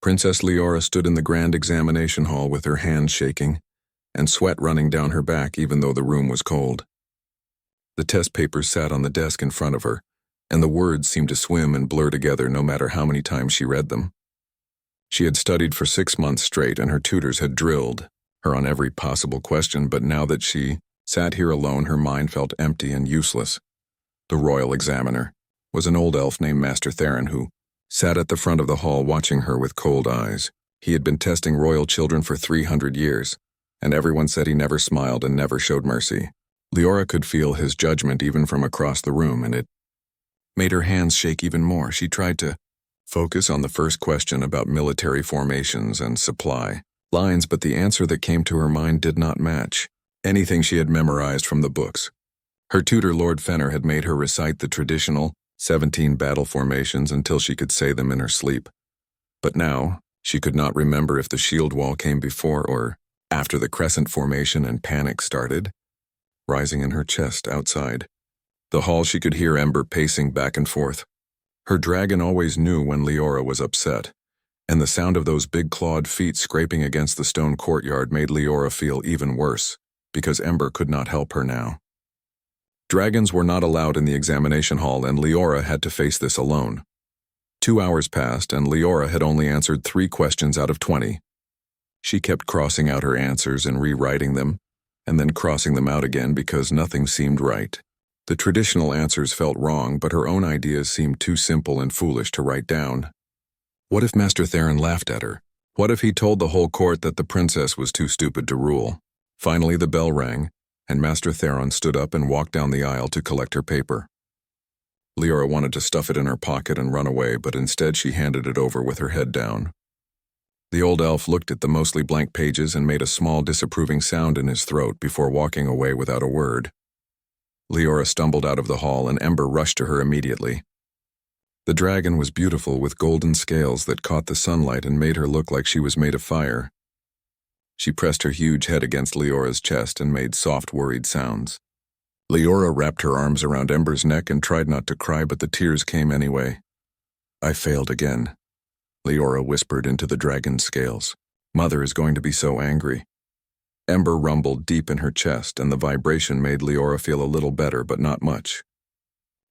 Princess Leora stood in the grand examination hall with her hands shaking and sweat running down her back even though the room was cold. The test papers sat on the desk in front of her, and the words seemed to swim and blur together no matter how many times she read them. She had studied for 6 months straight, and her tutors had drilled her on every possible question, but now that she sat here alone, her mind felt empty and useless. The royal examiner was an old elf named Master Theron who sat at the front of the hall watching her with cold eyes. He had been testing royal children for 300 years, and everyone said he never smiled and never showed mercy. Leora could feel his judgment even from across the room, and it made her hands shake even more. She tried to focus on the first question about military formations and supply lines, but the answer that came to her mind did not match anything she had memorized from the books. Her tutor, Lord Fenner, had made her recite the traditional 17 battle formations until she could say them in her sleep. But now, she could not remember if the shield wall came before or after the crescent formation, and panic started rising in her chest outside the hall. She could hear Ember pacing back and forth. Her dragon always knew when Leora was upset, and the sound of those big clawed feet scraping against the stone courtyard made Leora feel even worse, because Ember could not help her now. Dragons were not allowed in the examination hall, and Leora had to face this alone. 2 hours passed, and Leora had only answered 3 questions out of 20. She kept crossing out her answers and rewriting them, and then crossing them out again because nothing seemed right. The traditional answers felt wrong, but her own ideas seemed too simple and foolish to write down. What if Master Theron laughed at her? What if he told the whole court that the princess was too stupid to rule? Finally, the bell rang, and Master Theron stood up and walked down the aisle to collect her paper. Leora wanted to stuff it in her pocket and run away, but instead she handed it over with her head down. The old elf looked at the mostly blank pages and made a small disapproving sound in his throat before walking away without a word. Leora stumbled out of the hall, and Ember rushed to her immediately. The dragon was beautiful, with golden scales that caught the sunlight and made her look like she was made of fire. She pressed her huge head against Leora's chest and made soft, worried sounds. Leora wrapped her arms around Ember's neck and tried not to cry, but the tears came anyway. "I failed again," Leora whispered into the dragon's scales. "Mother is going to be so angry." Ember rumbled deep in her chest, and the vibration made Leora feel a little better, but not much.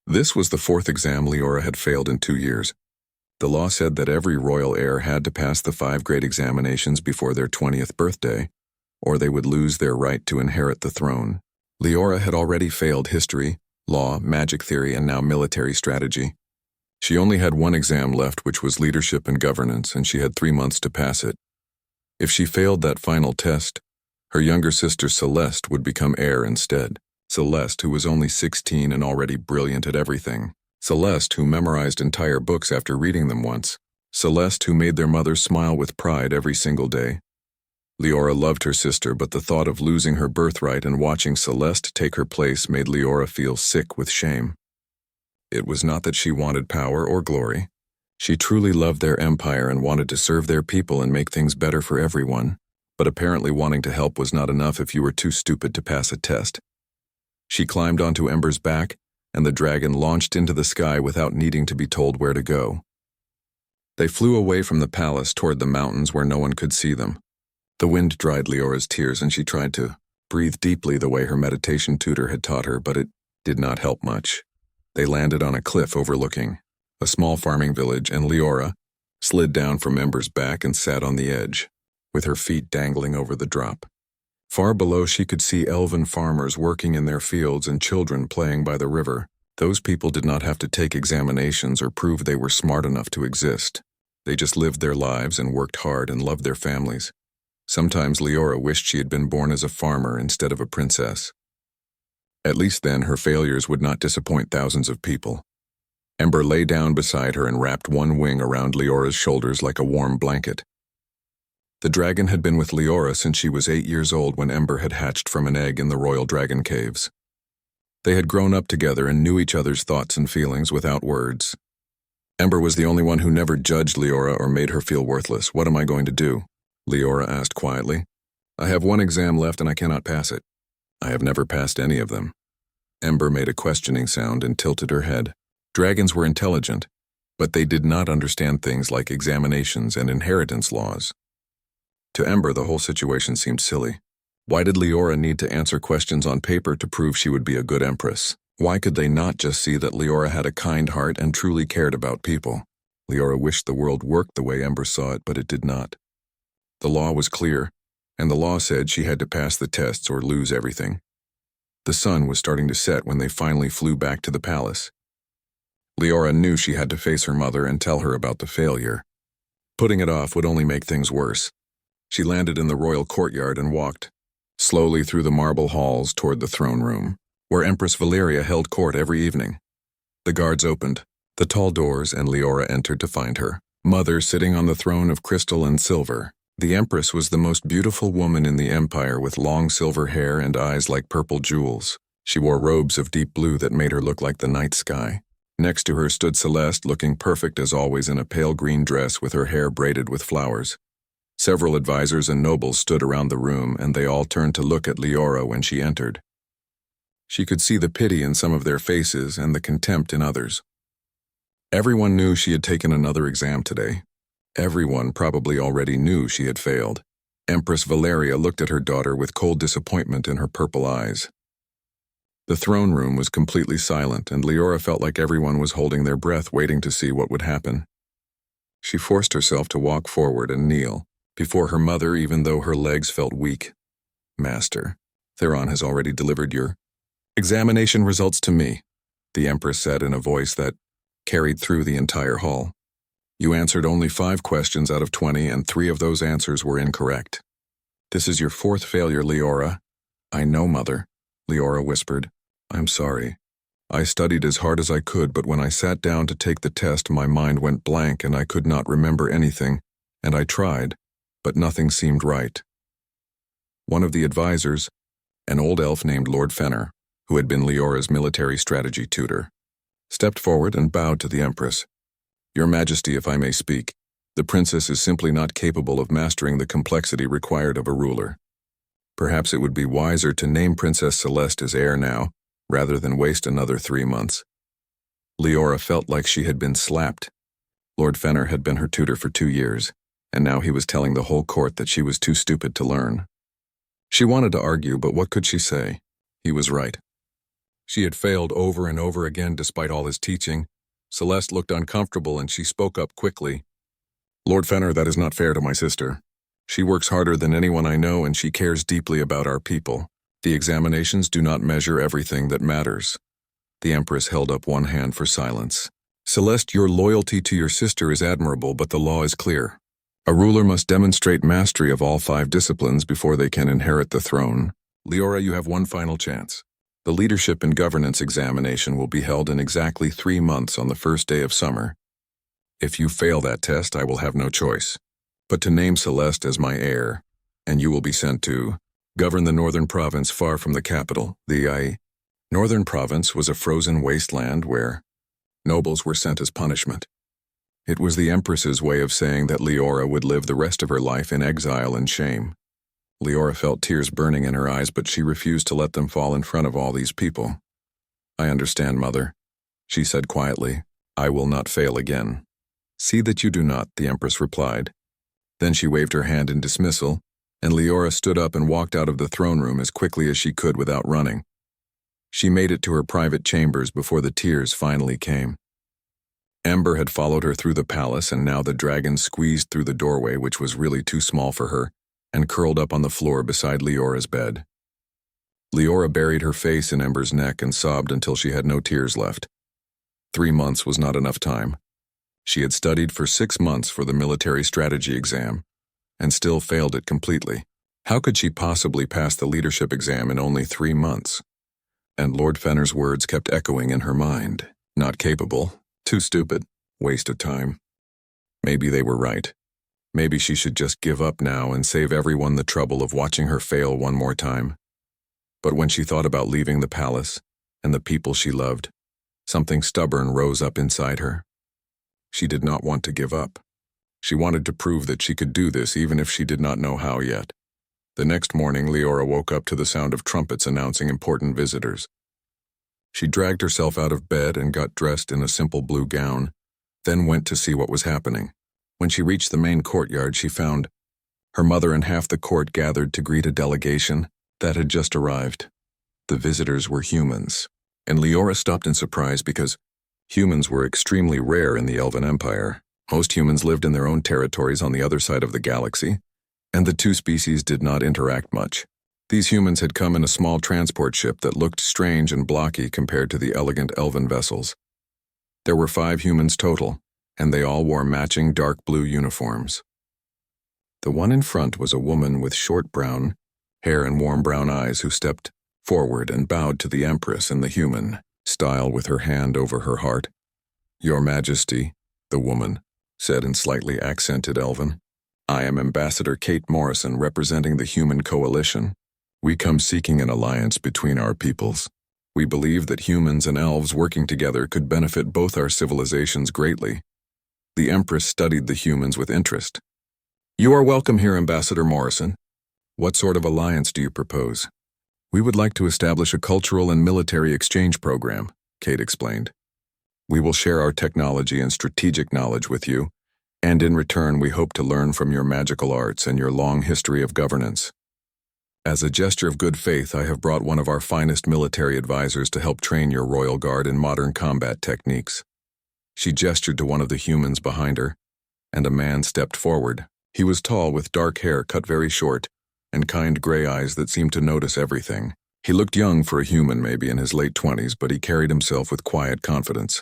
This was the 4th exam Leora had failed in 2 years. The law said that every royal heir had to pass the 5 grade examinations before their 20th birthday, or they would lose their right to inherit the throne. Leora had already failed history, law, magic theory, and now military strategy. She only had 1 exam left, which was leadership and governance, and she had 3 months to pass it. If she failed that final test, her younger sister Celeste would become heir instead. Celeste, who was only 16 and already brilliant at everything. Celeste, who memorized entire books after reading them once. Celeste, who made their mother smile with pride every single day. Leora loved her sister, but the thought of losing her birthright and watching Celeste take her place made Leora feel sick with shame. It was not that she wanted power or glory. She truly loved their empire and wanted to serve their people and make things better for everyone, but apparently wanting to help was not enough if you were too stupid to pass a test. She climbed onto Ember's back, and the dragon launched into the sky without needing to be told where to go. They flew away from the palace toward the mountains where no one could see them. The wind dried Leora's tears, and she tried to breathe deeply the way her meditation tutor had taught her, but it did not help much. They landed on a cliff overlooking a small farming village, and Leora slid down from Ember's back and sat on the edge, with her feet dangling over the drop. Far below, she could see elven farmers working in their fields and children playing by the river. Those people did not have to take examinations or prove they were smart enough to exist. They just lived their lives and worked hard and loved their families. Sometimes Leora wished she had been born as a farmer instead of a princess. At least then her failures would not disappoint thousands of people. Ember lay down beside her and wrapped one wing around Leora's shoulders like a warm blanket. The dragon had been with Leora since she was 8 years old when Ember had hatched from an egg in the royal dragon caves. They had grown up together and knew each other's thoughts and feelings without words. Ember was the only one who never judged Leora or made her feel worthless. "What am I going to do?" Leora asked quietly. "I have 1 exam left and I cannot pass it." "I have never passed any of them." Ember made a questioning sound and tilted her head. Dragons were intelligent, but they did not understand things like examinations and inheritance laws. To Ember, the whole situation seemed silly. Why did Leora need to answer questions on paper to prove she would be a good empress? Why could they not just see that Leora had a kind heart and truly cared about people? Leora wished the world worked the way Ember saw it, but it did not. The law was clear, and the law said she had to pass the tests or lose everything. The sun was starting to set when they finally flew back to the palace. Leora knew she had to face her mother and tell her about the failure. Putting it off would only make things worse. She landed in the royal courtyard and walked slowly through the marble halls toward the throne room, where Empress Valeria held court every evening. The guards opened the tall doors and Leora entered to find her mother sitting on the throne of crystal and silver. The Empress was the most beautiful woman in the empire, with long silver hair and eyes like purple jewels. She wore robes of deep blue that made her look like the night sky. Next to her stood Celeste, looking perfect as always in a pale green dress with her hair braided with flowers. Several advisors and nobles stood around the room, and they all turned to look at Leora when she entered. She could see the pity in some of their faces and the contempt in others. Everyone knew she had taken another exam today. Everyone probably already knew she had failed. Empress Valeria looked at her daughter with cold disappointment in her purple eyes. The throne room was completely silent, and Leora felt like everyone was holding their breath, waiting to see what would happen. She forced herself to walk forward and kneel before her mother, even though her legs felt weak. "Master, Theron has already delivered your examination results to me," the Empress said in a voice that carried through the entire hall. "You answered only 5 questions out of 20, and 3 of those answers were incorrect. This is your 4th failure, Leora." "I know, Mother," Leora whispered. "I'm sorry. I studied as hard as I could, but when I sat down to take the test, my mind went blank and I could not remember anything, and I tried, but nothing seemed right." One of the advisors, an old elf named Lord Fenner, who had been Leora's military strategy tutor, stepped forward and bowed to the Empress. "Your Majesty, if I may speak, the princess is simply not capable of mastering the complexity required of a ruler. Perhaps it would be wiser to name Princess Celeste as heir now, rather than waste another 3 months." Leora felt like she had been slapped. Lord Fenner had been her tutor for 2 years, and now he was telling the whole court that she was too stupid to learn. She wanted to argue, but what could she say? He was right. She had failed over and over again despite all his teaching. Celeste looked uncomfortable and she spoke up quickly. "Lord Fenner, that is not fair to my sister. She works harder than anyone I know and she cares deeply about our people. The examinations do not measure everything that matters." The Empress held up one hand for silence. "Celeste, your loyalty to your sister is admirable, but the law is clear. A ruler must demonstrate mastery of all 5 disciplines before they can inherit the throne. Leora, you have one final chance. The leadership and governance examination will be held in exactly 3 months on the first day of summer. If you fail that test, I will have no choice but to name Celeste as my heir, and you will be sent to govern the northern province far from the capital." The northern province was a frozen wasteland where nobles were sent as punishment. It was the Empress's way of saying that Leora would live the rest of her life in exile and shame. Leora felt tears burning in her eyes, but she refused to let them fall in front of all these people. "I understand, Mother," she said quietly. "I will not fail again." "See that you do not," the Empress replied. Then she waved her hand in dismissal, and Leora stood up and walked out of the throne room as quickly as she could without running. She made it to her private chambers before the tears finally came. Ember had followed her through the palace, and now the dragon squeezed through the doorway, which was really too small for her, and curled up on the floor beside Leora's bed. Leora buried her face in Ember's neck and sobbed until she had no tears left. 3 months was not enough time. She had studied for 6 months for the military strategy exam, and still failed it completely. How could she possibly pass the leadership exam in only 3 months? And Lord Fenner's words kept echoing in her mind. Not capable. Too stupid. Waste of time. Maybe they were right. Maybe she should just give up now and save everyone the trouble of watching her fail one more time. But when she thought about leaving the palace and the people she loved, something stubborn rose up inside her. She did not want to give up. She wanted to prove that she could do this even if she did not know how yet. The next morning, Leora woke up to the sound of trumpets announcing important visitors. She dragged herself out of bed and got dressed in a simple blue gown, then went to see what was happening. When she reached the main courtyard, she found her mother and half the court gathered to greet a delegation that had just arrived. The visitors were humans, and Leora stopped in surprise because humans were extremely rare in the Elven Empire. Most humans lived in their own territories on the other side of the galaxy, and the two species did not interact much. These humans had come in a small transport ship that looked strange and blocky compared to the elegant elven vessels. There were 5 humans total, and they all wore matching dark blue uniforms. The one in front was a woman with short brown hair and warm brown eyes who stepped forward and bowed to the Empress in the human style with her hand over her heart. "Your Majesty," the woman said in slightly accented Elven, "I am Ambassador Kate Morrison representing the Human Coalition. We come seeking an alliance between our peoples. We believe that humans and elves working together could benefit both our civilizations greatly." The Empress studied the humans with interest. "You are welcome here, Ambassador Morrison. What sort of alliance do you propose?" "We would like to establish a cultural and military exchange program," Kate explained. "We will share our technology and strategic knowledge with you, and in return we hope to learn from your magical arts and your long history of governance. As a gesture of good faith, I have brought one of our finest military advisors to help train your royal guard in modern combat techniques." She gestured to one of the humans behind her, and a man stepped forward. He was tall with dark hair cut very short, and kind gray eyes that seemed to notice everything. He looked young for a human, maybe in his late 20s, but he carried himself with quiet confidence.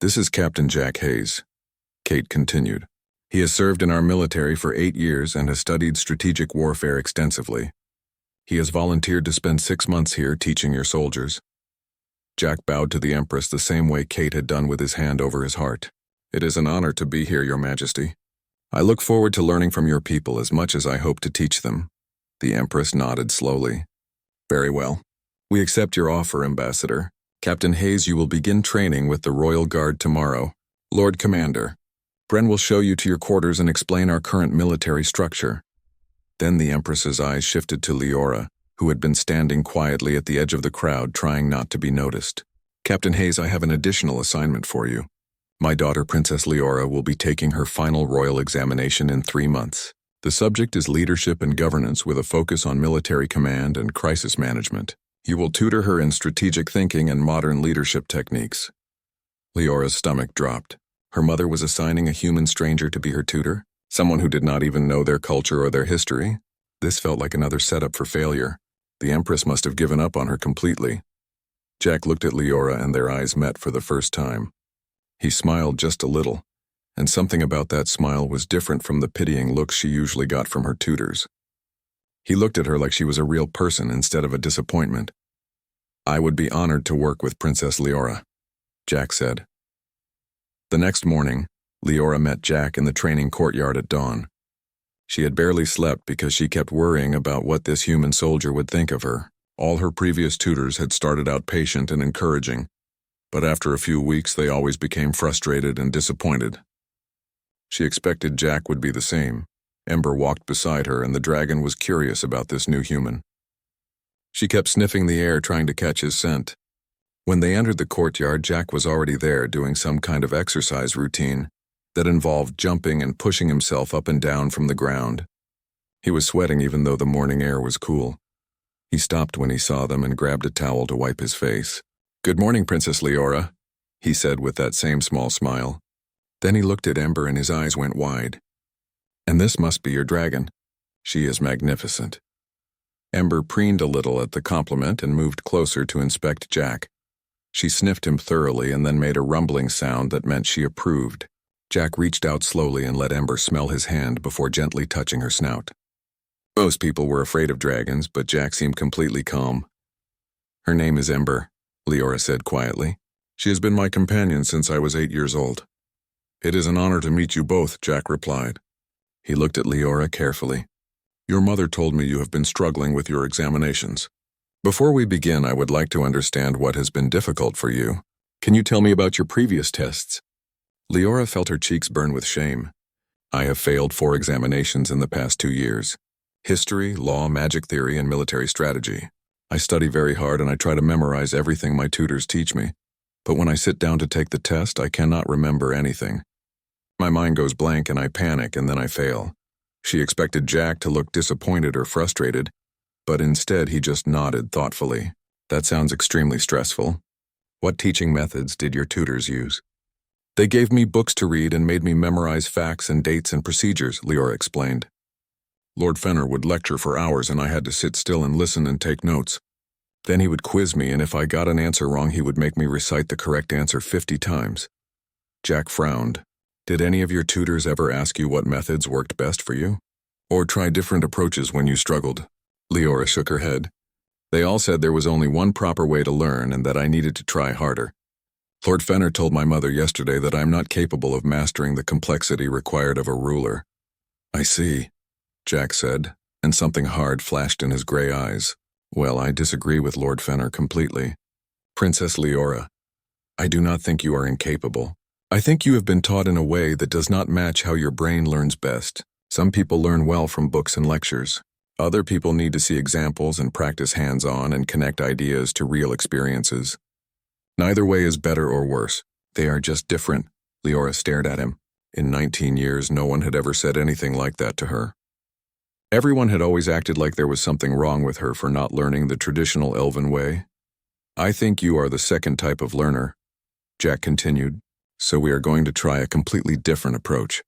"This is Captain Jack Hayes," Kate continued. "He has served in our military for 8 years and has studied strategic warfare extensively. He has volunteered to spend 6 months here teaching your soldiers." Jack bowed to the Empress the same way Kate had done with his hand over his heart. "It is an honor to be here, Your Majesty. I look forward to learning from your people as much as I hope to teach them." The Empress nodded slowly. "Very well. We accept your offer, Ambassador. Captain Hayes, you will begin training with the Royal Guard tomorrow. Lord Commander, Bren will show you to your quarters and explain our current military structure." Then the Empress's eyes shifted to Leora, who had been standing quietly at the edge of the crowd trying not to be noticed. "Captain Hayes, I have an additional assignment for you. My daughter, Princess Leora, will be taking her final royal examination in 3 months. The subject is leadership and governance with a focus on military command and crisis management. You will tutor her in strategic thinking and modern leadership techniques." Leora's stomach dropped. Her mother was assigning a human stranger to be her tutor, someone who did not even know their culture or their history. This felt like another setup for failure. The Empress must have given up on her completely. Jack looked at Leora and their eyes met for the first time. He smiled just a little, and something about that smile was different from the pitying looks she usually got from her tutors. He looked at her like she was a real person instead of a disappointment. "I would be honored to work with Princess Leora," Jack said. The next morning, Leora met Jack in the training courtyard at dawn. She had barely slept because she kept worrying about what this human soldier would think of her. All her previous tutors had started out patient and encouraging, but after a few weeks they always became frustrated and disappointed. She expected Jack would be the same. Ember walked beside her, and the dragon was curious about this new human. She kept sniffing the air, trying to catch his scent. When they entered the courtyard, Jack was already there doing some kind of exercise routine that involved jumping and pushing himself up and down from the ground. He was sweating even though the morning air was cool. He stopped when he saw them and grabbed a towel to wipe his face. "Good morning, Princess Leora," he said with that same small smile. Then he looked at Ember and his eyes went wide. "And this must be your dragon. She is magnificent." Ember preened a little at the compliment and moved closer to inspect Jack. She sniffed him thoroughly and then made a rumbling sound that meant she approved. Jack reached out slowly and let Ember smell his hand before gently touching her snout. Most people were afraid of dragons, but Jack seemed completely calm. "Her name is Ember," Leora said quietly. "She has been my companion since I was 8 years old." "It is an honor to meet you both," Jack replied. He looked at Leora carefully. "Your mother told me you have been struggling with your examinations. Before we begin, I would like to understand what has been difficult for you. Can you tell me about your previous tests?" Leora felt her cheeks burn with shame. "I have failed 4 examinations in the past 2 years. History, law, magic theory, and military strategy. I study very hard and I try to memorize everything my tutors teach me. But when I sit down to take the test, I cannot remember anything. My mind goes blank and I panic and then I fail. She expected Jack to look disappointed or frustrated, but instead he just nodded thoughtfully. That sounds extremely stressful. What teaching methods did your tutors use? They gave me books to read and made me memorize facts and dates and procedures, Leora explained. Lord Fenner would lecture for hours and I had to sit still and listen and take notes. Then he would quiz me, and if I got an answer wrong, he would make me recite the correct answer 50 times. Jack frowned. Did any of your tutors ever ask you what methods worked best for you? Or try different approaches when you struggled? Leora shook her head. They all said there was only one proper way to learn and that I needed to try harder. Lord Fenner told my mother yesterday that I'm not capable of mastering the complexity required of a ruler. I see, Jack said, and something hard flashed in his gray eyes. Well, I disagree with Lord Fenner completely. Princess Leora, I do not think you are incapable. I think you have been taught in a way that does not match how your brain learns best. Some people learn well from books and lectures. Other people need to see examples and practice hands-on and connect ideas to real experiences. Neither way is better or worse. They are just different. Leora stared at him. In 19 years, no one had ever said anything like that to her. Everyone had always acted like there was something wrong with her for not learning the traditional elven way. I think you are the second type of learner, Jack continued, so we are going to try a completely different approach.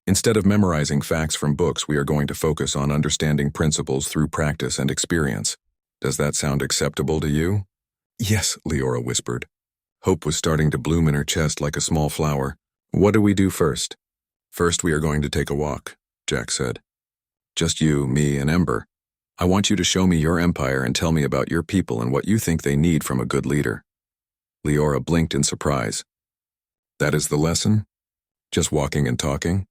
Instead of memorizing facts from books, we are going to focus on understanding principles through practice and experience. Does that sound acceptable to you? Yes, Leora whispered. Hope was starting to bloom in her chest like a small flower. What do we do first? First, we are going to take a walk, Jack said. Just you, me, and Ember. I want you to show me your empire and tell me about your people and what you think they need from a good leader. Leora blinked in surprise. That is the lesson? Just walking and talking?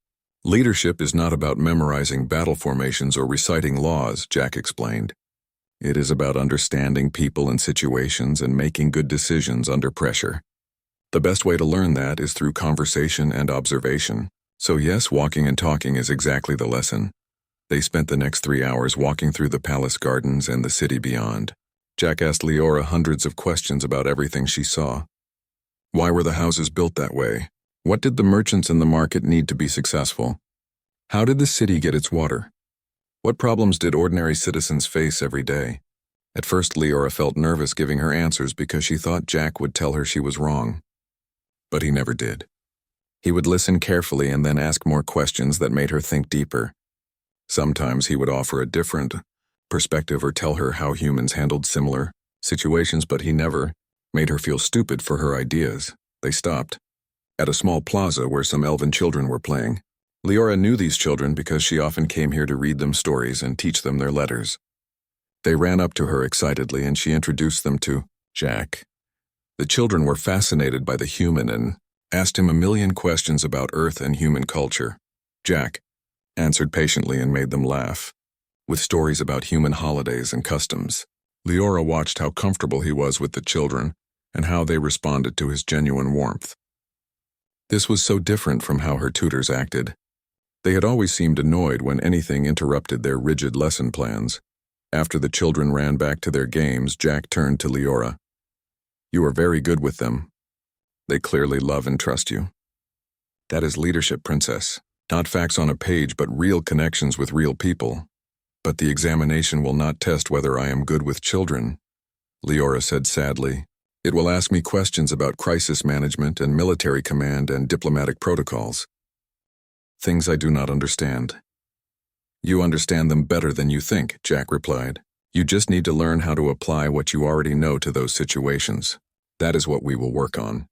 Leadership is not about memorizing battle formations or reciting laws, Jack explained. It is about understanding people and situations and making good decisions under pressure. The best way to learn that is through conversation and observation. So yes, walking and talking is exactly the lesson. They spent the next 3 hours walking through the palace gardens and the city beyond. Jack asked Leora hundreds of questions about everything she saw. Why were the houses built that way? What did the merchants in the market need to be successful? How did the city get its water? What problems did ordinary citizens face every day? At first, Leora felt nervous giving her answers because she thought Jack would tell her she was wrong. But he never did. He would listen carefully and then ask more questions that made her think deeper. Sometimes he would offer a different perspective or tell her how humans handled similar situations, but he never made her feel stupid for her ideas. They stopped at a small plaza where some elven children were playing. Leora knew these children because she often came here to read them stories and teach them their letters. They ran up to her excitedly and she introduced them to Jack. The children were fascinated by the human and asked him a million questions about Earth and human culture. Jack answered patiently and made them laugh, with stories about human holidays and customs. Leora watched how comfortable he was with the children and how they responded to his genuine warmth. This was so different from how her tutors acted. They had always seemed annoyed when anything interrupted their rigid lesson plans. After the children ran back to their games, Jack turned to Leora. You are very good with them. They clearly love and trust you. That is leadership, Princess. Not facts on a page, but real connections with real people. But the examination will not test whether I am good with children, Leora said sadly. It will ask me questions about crisis management and military command and diplomatic protocols. Things I do not understand. You understand them better than you think, Jack replied. You just need to learn how to apply what you already know to those situations. That is what we will work on.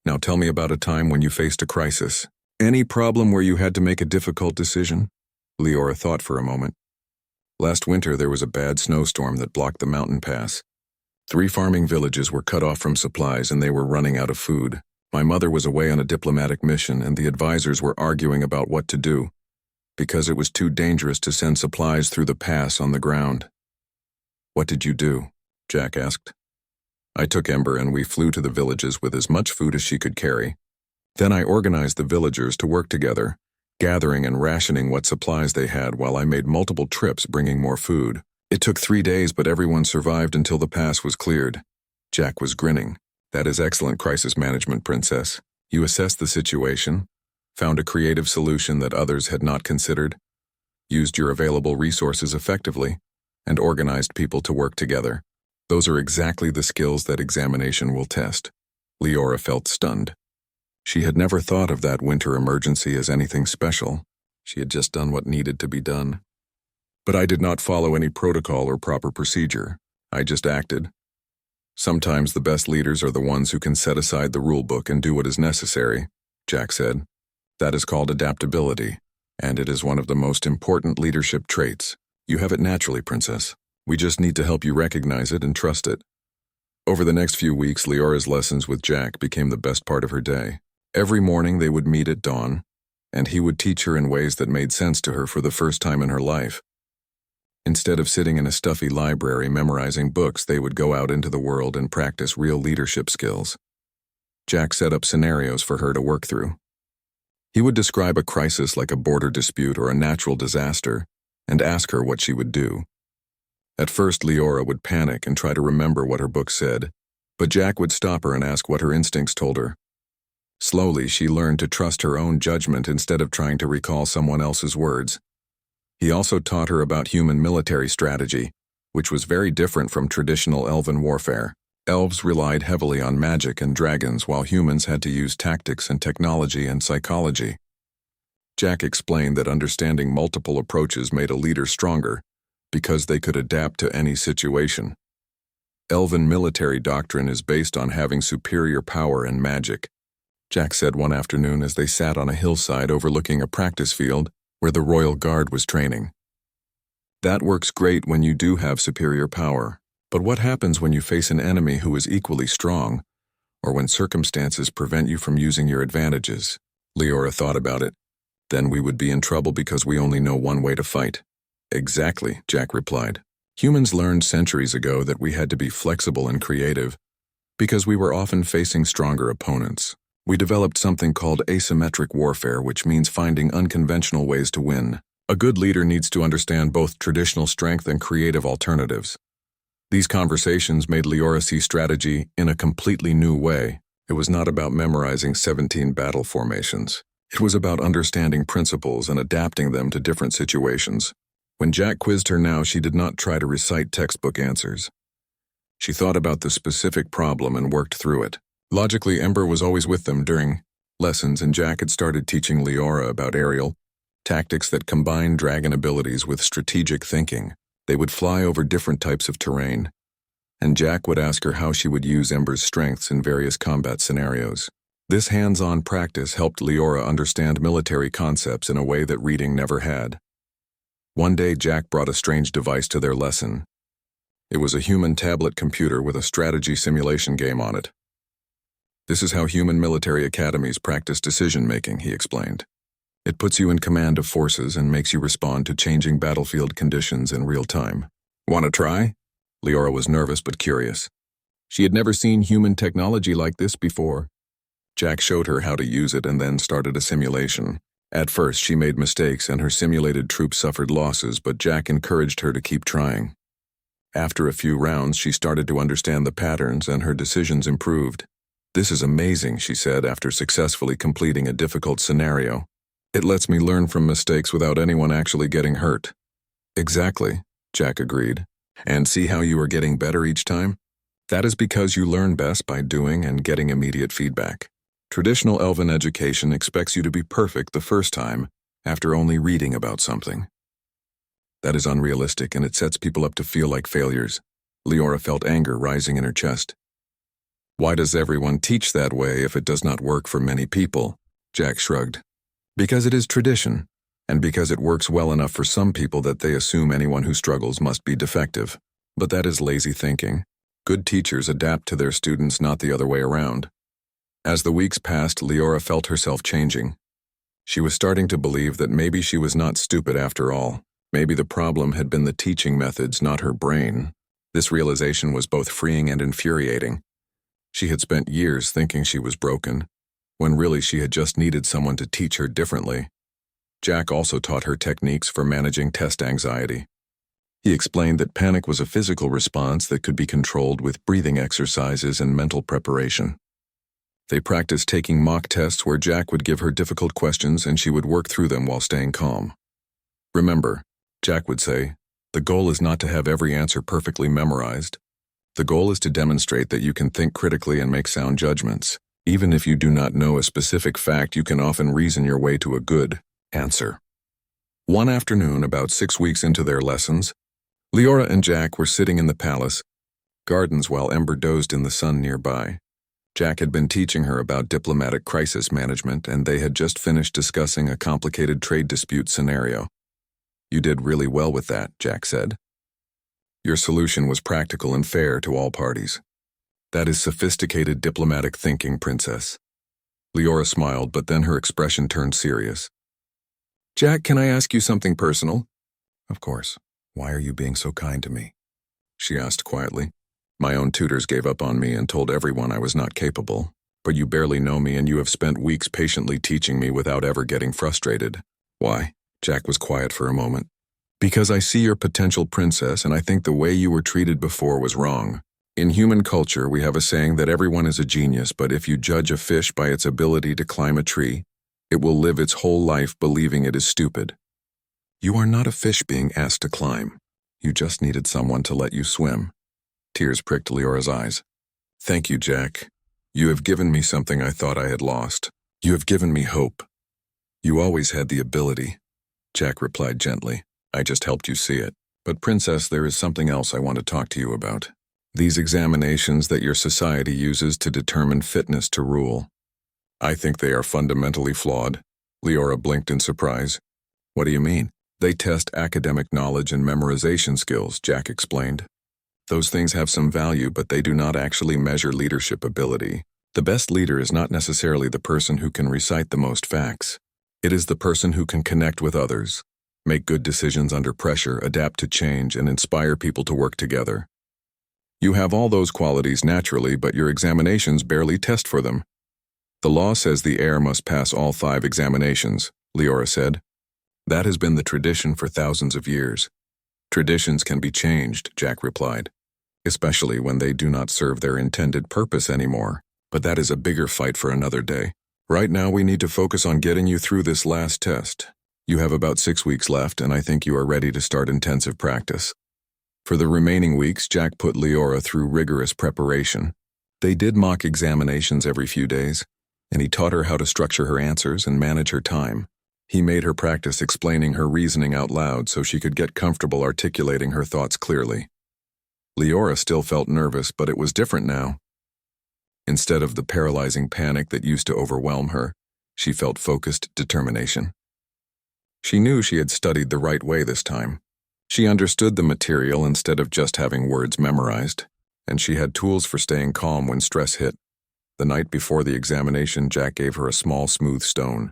Now tell me about a time when you faced a crisis. Any problem where you had to make a difficult decision? Leora thought for a moment. Last winter there was a bad snowstorm that blocked the mountain pass. 3 farming villages were cut off from supplies and they were running out of food. My mother was away on a diplomatic mission and the advisors were arguing about what to do, because it was too dangerous to send supplies through the pass on the ground. What did you do? Jack asked. I took Ember and we flew to the villages with as much food as she could carry. Then I organized the villagers to work together, gathering and rationing what supplies they had while I made multiple trips bringing more food. It took 3 days, but everyone survived until the pass was cleared. Jack was grinning. That is excellent crisis management, Princess. You assessed the situation, found a creative solution that others had not considered, used your available resources effectively, and organized people to work together. Those are exactly the skills that examination will test. Leora felt stunned. She had never thought of that winter emergency as anything special. She had just done what needed to be done. But I did not follow any protocol or proper procedure. I just acted. Sometimes the best leaders are the ones who can set aside the rule book and do what is necessary, Jack said. That is called adaptability, and it is one of the most important leadership traits. You have it naturally, Princess. We just need to help you recognize it and trust it. Over the next few weeks, Leora's lessons with Jack became the best part of her day. Every morning they would meet at dawn, and he would teach her in ways that made sense to her for the first time in her life. Instead of sitting in a stuffy library memorizing books, they would go out into the world and practice real leadership skills. Jack set up scenarios for her to work through. He would describe a crisis like a border dispute or a natural disaster and ask her what she would do. At first, Leora would panic and try to remember what her book said, but Jack would stop her and ask what her instincts told her. Slowly, she learned to trust her own judgment instead of trying to recall someone else's words. He also taught her about human military strategy, which was very different from traditional elven warfare. Elves relied heavily on magic and dragons, while humans had to use tactics and technology and psychology. Jack explained that understanding multiple approaches made a leader stronger, because they could adapt to any situation. Elven military doctrine is based on having superior power and magic, Jack said one afternoon as they sat on a hillside overlooking a practice field where the Royal Guard was training. That works great when you do have superior power, but what happens when you face an enemy who is equally strong, or when circumstances prevent you from using your advantages? Leora thought about it. Then we would be in trouble because we only know one way to fight. Exactly, Jack replied. Humans learned centuries ago that we had to be flexible and creative because we were often facing stronger opponents. We developed something called asymmetric warfare, which means finding unconventional ways to win. A good leader needs to understand both traditional strength and creative alternatives. These conversations made Leora see strategy in a completely new way. It was not about memorizing 17 battle formations. It was about understanding principles and adapting them to different situations. When Jack quizzed her now, she did not try to recite textbook answers. She thought about the specific problem and worked through it. Logically, Ember was always with them during lessons, and Jack had started teaching Leora about aerial tactics that combined dragon abilities with strategic thinking. They would fly over different types of terrain, and Jack would ask her how she would use Ember's strengths in various combat scenarios. This hands-on practice helped Leora understand military concepts in a way that reading never had. One day, Jack brought a strange device to their lesson. It was a human tablet computer with a strategy simulation game on it. This is how human military academies practice decision-making, he explained. It puts you in command of forces and makes you respond to changing battlefield conditions in real time. Want to try? Leora was nervous but curious. She had never seen human technology like this before. Jack showed her how to use it and then started a simulation. At first, she made mistakes and her simulated troops suffered losses, but Jack encouraged her to keep trying. After a few rounds, she started to understand the patterns and her decisions improved. This is amazing, she said after successfully completing a difficult scenario. It lets me learn from mistakes without anyone actually getting hurt. Exactly, Jack agreed. And see how you are getting better each time? That is because you learn best by doing and getting immediate feedback. Traditional elven education expects you to be perfect the first time after only reading about something. That is unrealistic, and it sets people up to feel like failures. Leora felt anger rising in her chest. Why does everyone teach that way if it does not work for many people? Jack shrugged. Because it is tradition, and because it works well enough for some people that they assume anyone who struggles must be defective. But that is lazy thinking. Good teachers adapt to their students, not the other way around. As the weeks passed, Leora felt herself changing. She was starting to believe that maybe she was not stupid after all. Maybe the problem had been the teaching methods, not her brain. This realization was both freeing and infuriating. She had spent years thinking she was broken, when really she had just needed someone to teach her differently. Jack also taught her techniques for managing test anxiety. He explained that panic was a physical response that could be controlled with breathing exercises and mental preparation. They practiced taking mock tests where Jack would give her difficult questions and she would work through them while staying calm. Remember, Jack would say, the goal is not to have every answer perfectly memorized. The goal is to demonstrate that you can think critically and make sound judgments. Even if you do not know a specific fact, you can often reason your way to a good answer. One afternoon, about 6 weeks into their lessons, Leora and Jack were sitting in the palace gardens while Ember dozed in the sun nearby. Jack had been teaching her about diplomatic crisis management, and they had just finished discussing a complicated trade dispute scenario. You did really well with that, Jack said. Your solution was practical and fair to all parties. That is sophisticated diplomatic thinking, Princess. Leora smiled, but then her expression turned serious. Jack, can I ask you something personal? Of course. Why are you being so kind to me? She asked quietly. My own tutors gave up on me and told everyone I was not capable, but you barely know me and you have spent weeks patiently teaching me without ever getting frustrated. Why? Jack was quiet for a moment. Because I see your potential, Princess, and I think the way you were treated before was wrong. In human culture, we have a saying that everyone is a genius, but if you judge a fish by its ability to climb a tree, it will live its whole life believing it is stupid. You are not a fish being asked to climb. You just needed someone to let you swim. Tears pricked Leora's eyes. Thank you, Jack. You have given me something I thought I had lost. You have given me hope. You always had the ability. Jack replied gently. I just helped you see it. But Princess, there is something else I want to talk to you about. These examinations that your society uses to determine fitness to rule. I think they are fundamentally flawed. Leora blinked in surprise. What do you mean? They test academic knowledge and memorization skills, Jack explained. Those things have some value, but they do not actually measure leadership ability. The best leader is not necessarily the person who can recite the most facts. It is the person who can connect with others, make good decisions under pressure, adapt to change, and inspire people to work together. You have all those qualities naturally, but your examinations barely test for them. The law says the heir must pass all 5 examinations, Leora said. That has been the tradition for thousands of years. Traditions can be changed, Jack replied, especially when they do not serve their intended purpose anymore. But that is a bigger fight for another day. Right now we need to focus on getting you through this last test. You have about 6 weeks left, and I think you are ready to start intensive practice. For the remaining weeks, Jack put Leora through rigorous preparation. They did mock examinations every few days, and he taught her how to structure her answers and manage her time. He made her practice explaining her reasoning out loud so she could get comfortable articulating her thoughts clearly. Leora still felt nervous, but it was different now. Instead of the paralyzing panic that used to overwhelm her, she felt focused determination. She knew she had studied the right way this time. She understood the material instead of just having words memorized, and she had tools for staying calm when stress hit. The night before the examination, Jack gave her a small, smooth stone.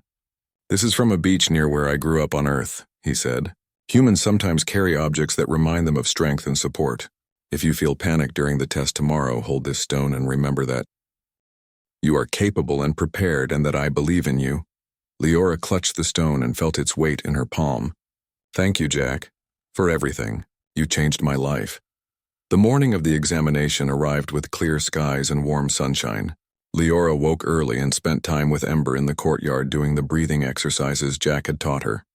This is from a beach near where I grew up on Earth, he said. Humans sometimes carry objects that remind them of strength and support. If you feel panic during the test tomorrow, hold this stone and remember that you are capable and prepared and that I believe in you. Leora clutched the stone and felt its weight in her palm. Thank you, Jack, for everything. You changed my life. The morning of the examination arrived with clear skies and warm sunshine. Leora woke early and spent time with Ember in the courtyard doing the breathing exercises Jack had taught her.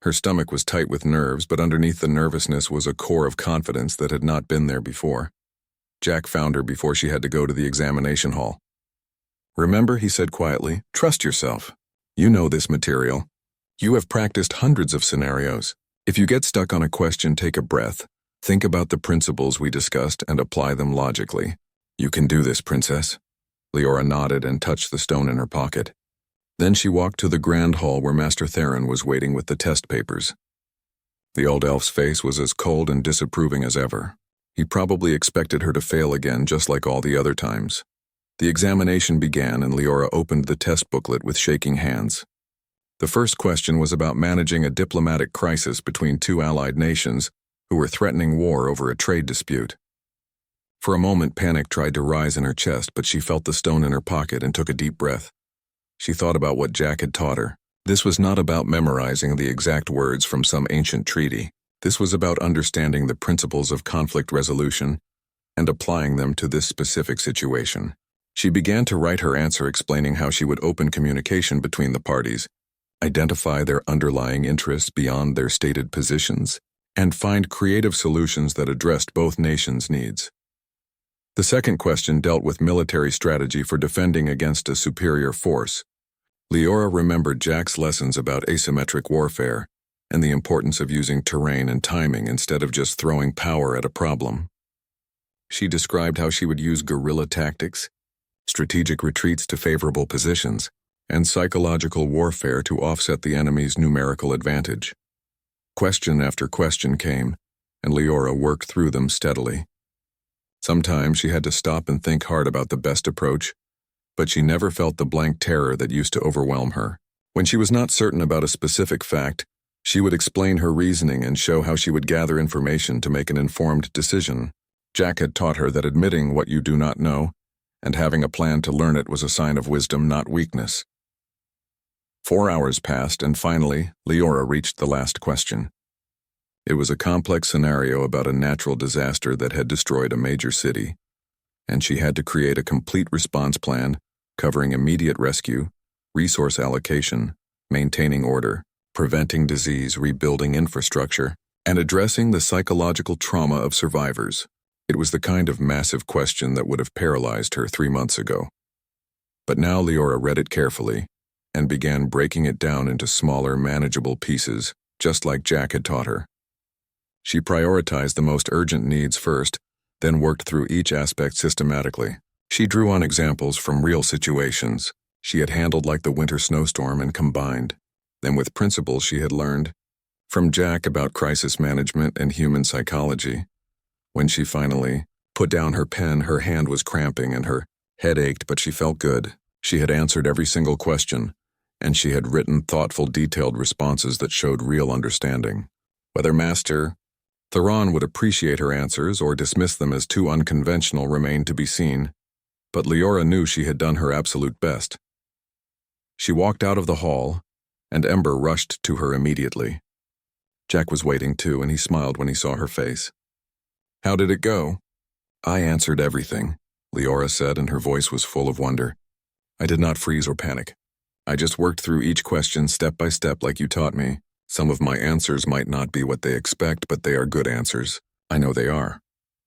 Her stomach was tight with nerves, but underneath the nervousness was a core of confidence that had not been there before. Jack found her before she had to go to the examination hall. Remember, he said quietly, trust yourself. You know this material. You have practiced hundreds of scenarios. If you get stuck on a question, take a breath. Think about the principles we discussed and apply them logically. You can do this, Princess. Leora nodded and touched the stone in her pocket. Then she walked to the grand hall where Master Theron was waiting with the test papers. The old elf's face was as cold and disapproving as ever. He probably expected her to fail again, just like all the other times. The examination began, and Leora opened the test booklet with shaking hands. The first question was about managing a diplomatic crisis between 2 allied nations who were threatening war over a trade dispute. For a moment, panic tried to rise in her chest, but she felt the stone in her pocket and took a deep breath. She thought about what Jack had taught her. This was not about memorizing the exact words from some ancient treaty. This was about understanding the principles of conflict resolution and applying them to this specific situation. She began to write her answer explaining how she would open communication between the parties, identify their underlying interests beyond their stated positions, and find creative solutions that addressed both nations' needs. The second question dealt with military strategy for defending against a superior force. Leora remembered Jack's lessons about asymmetric warfare and the importance of using terrain and timing instead of just throwing power at a problem. She described how she would use guerrilla tactics, strategic retreats to favorable positions, and psychological warfare to offset the enemy's numerical advantage. Question after question came, and Leora worked through them steadily. Sometimes she had to stop and think hard about the best approach, but she never felt the blank terror that used to overwhelm her. When she was not certain about a specific fact, she would explain her reasoning and show how she would gather information to make an informed decision. Jack had taught her that admitting what you do not know and having a plan to learn it was a sign of wisdom, not weakness. 4 hours passed, and finally, Leora reached the last question. It was a complex scenario about a natural disaster that had destroyed a major city, and she had to create a complete response plan covering immediate rescue, resource allocation, maintaining order, preventing disease, rebuilding infrastructure, and addressing the psychological trauma of survivors. It was the kind of massive question that would have paralyzed her 3 months ago. But now Leora read it carefully and began breaking it down into smaller, manageable pieces, just like Jack had taught her. She prioritized the most urgent needs first, then worked through each aspect systematically. She drew on examples from real situations she had handled, like the winter snowstorm, and combined them with principles she had learned from Jack about crisis management and human psychology. When she finally put down her pen, her hand was cramping and her head ached, but she felt good. She had answered every single question, and she had written thoughtful, detailed responses that showed real understanding. Whether Master Theron would appreciate her answers or dismiss them as too unconventional remained to be seen, but Leora knew she had done her absolute best. She walked out of the hall, and Ember rushed to her immediately. Jack was waiting too, and he smiled when he saw her face. "How did it go?" "I answered everything," Leora said, and her voice was full of wonder. "I did not freeze or panic. I just worked through each question step by step like you taught me. Some of my answers might not be what they expect, but they are good answers. I know they are."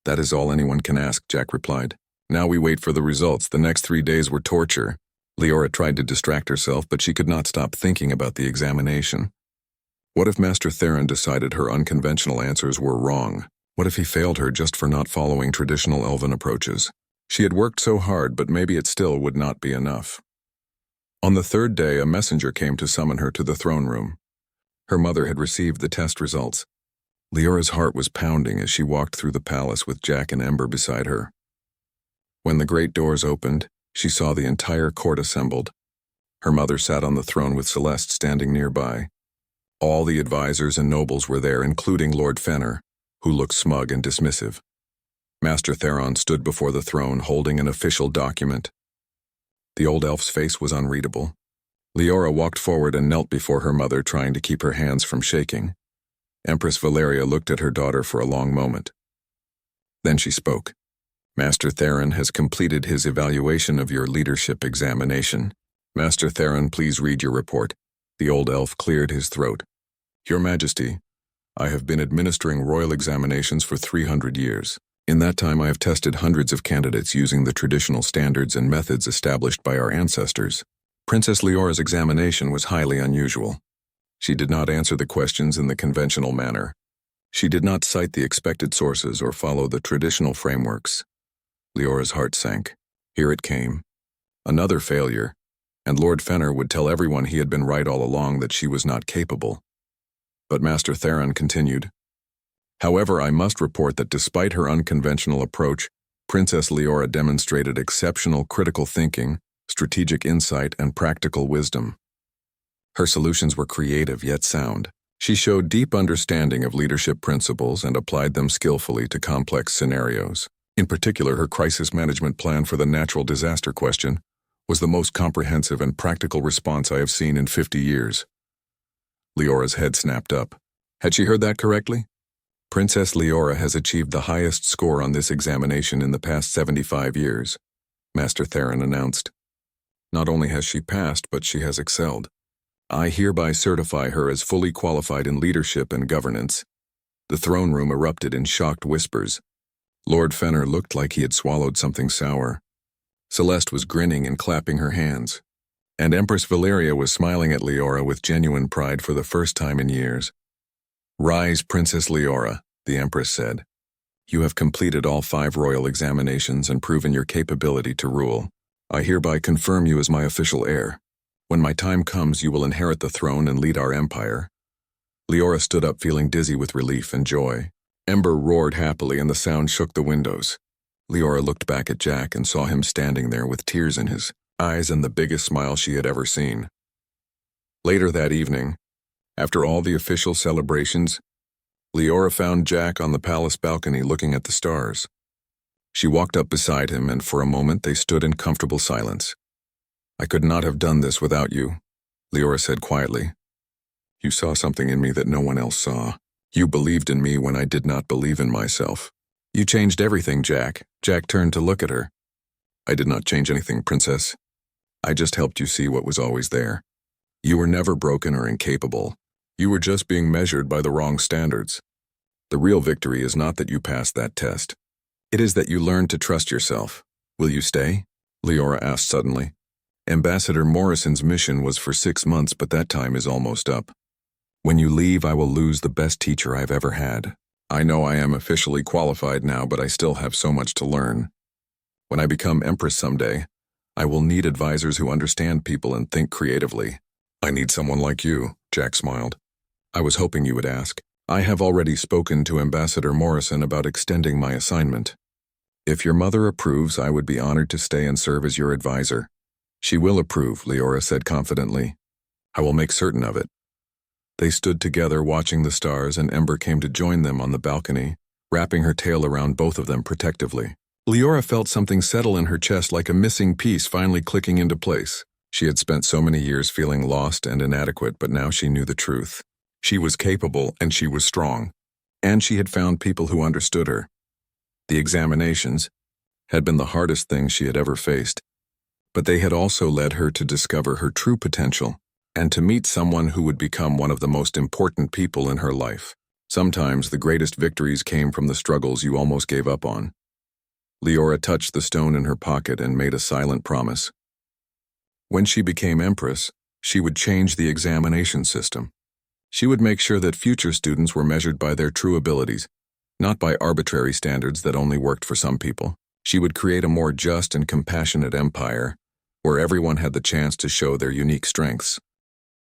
"That is all anyone can ask," Jack replied. "Now we wait for the results. The next 3 days were torture." Leora tried to distract herself, but she could not stop thinking about the examination. What if Master Theron decided her unconventional answers were wrong? What if he failed her just for not following traditional elven approaches? She had worked so hard, but maybe it still would not be enough. On the 3rd day, a messenger came to summon her to the throne room. Her mother had received the test results. Leora's heart was pounding as she walked through the palace with Jack and Ember beside her. When the great doors opened, she saw the entire court assembled. Her mother sat on the throne with Celeste standing nearby. All the advisors and nobles were there, including Lord Fenner, who looked smug and dismissive. Master Theron stood before the throne holding an official document. The old elf's face was unreadable. Leora walked forward and knelt before her mother, trying to keep her hands from shaking. Empress Valeria looked at her daughter for a long moment. Then she spoke. "Master Theron has completed his evaluation of your leadership examination. Master Theron, please read your report." The old elf cleared his throat. "Your Majesty, I have been administering royal examinations for 300 years. In that time, I have tested hundreds of candidates using the traditional standards and methods established by our ancestors. Princess Leora's examination was highly unusual. She did not answer the questions in the conventional manner. She did not cite the expected sources or follow the traditional frameworks." Leora's heart sank. Here it came. Another failure, and Lord Fenner would tell everyone he had been right all along, that she was not capable. But Master Theron continued. "However, I must report that despite her unconventional approach, Princess Leora demonstrated exceptional critical thinking, strategic insight, and practical wisdom. Her solutions were creative yet sound. She showed deep understanding of leadership principles and applied them skillfully to complex scenarios. In particular, her crisis management plan for the natural disaster question was the most comprehensive and practical response I have seen in 50 years. Leora's head snapped up. Had she heard that correctly? Princess Leora has achieved the highest score on this examination in the past 75 years, Master Theron announced. Not only has she passed, but she has excelled. I hereby certify her as fully qualified in leadership and governance. The throne room erupted in shocked whispers. Lord Fenner looked like he had swallowed something sour. Celeste was grinning and clapping her hands. And Empress Valeria was smiling at Leora with genuine pride for the first time in years. "Rise, Princess Leora," the Empress said. "You have completed all 5 royal examinations and proven your capability to rule. I hereby confirm you as my official heir. When my time comes, you will inherit the throne and lead our empire." Leora stood up feeling dizzy with relief and joy. Ember roared happily and the sound shook the windows. Leora looked back at Jack and saw him standing there with tears in his eyes and the biggest smile she had ever seen. Later that evening, after all the official celebrations, Leora found Jack on the palace balcony looking at the stars. She walked up beside him and for a moment they stood in comfortable silence. "I could not have done this without you," Leora said quietly. "You saw something in me that no one else saw. You believed in me when I did not believe in myself. You changed everything, Jack." Jack turned to look at her. "I did not change anything, Princess. I just helped you see what was always there. You were never broken or incapable. You were just being measured by the wrong standards. The real victory is not that you passed that test. It is that you learned to trust yourself. Will you stay?" Leora asked suddenly. "Ambassador Morrison's mission was for 6 months, but that time is almost up. When you leave, I will lose the best teacher I've ever had. I know I am officially qualified now, but I still have so much to learn. When I become Empress someday, I will need advisors who understand people and think creatively. I need someone like you," Jack smiled. "I was hoping you would ask. I have already spoken to Ambassador Morrison about extending my assignment. If your mother approves, I would be honored to stay and serve as your advisor." "She will approve," Leora said confidently. "I will make certain of it." They stood together watching the stars and Ember came to join them on the balcony, wrapping her tail around both of them protectively. Leora felt something settle in her chest like a missing piece finally clicking into place. She had spent so many years feeling lost and inadequate, but now she knew the truth. She was capable and she was strong. And she had found people who understood her. The examinations had been the hardest thing she had ever faced, but they had also led her to discover her true potential and to meet someone who would become one of the most important people in her life. Sometimes the greatest victories came from the struggles you almost gave up on. Leora touched the stone in her pocket and made a silent promise. When she became Empress, she would change the examination system. She would make sure that future students were measured by their true abilities, not by arbitrary standards that only worked for some people. She would create a more just and compassionate empire, where everyone had the chance to show their unique strengths.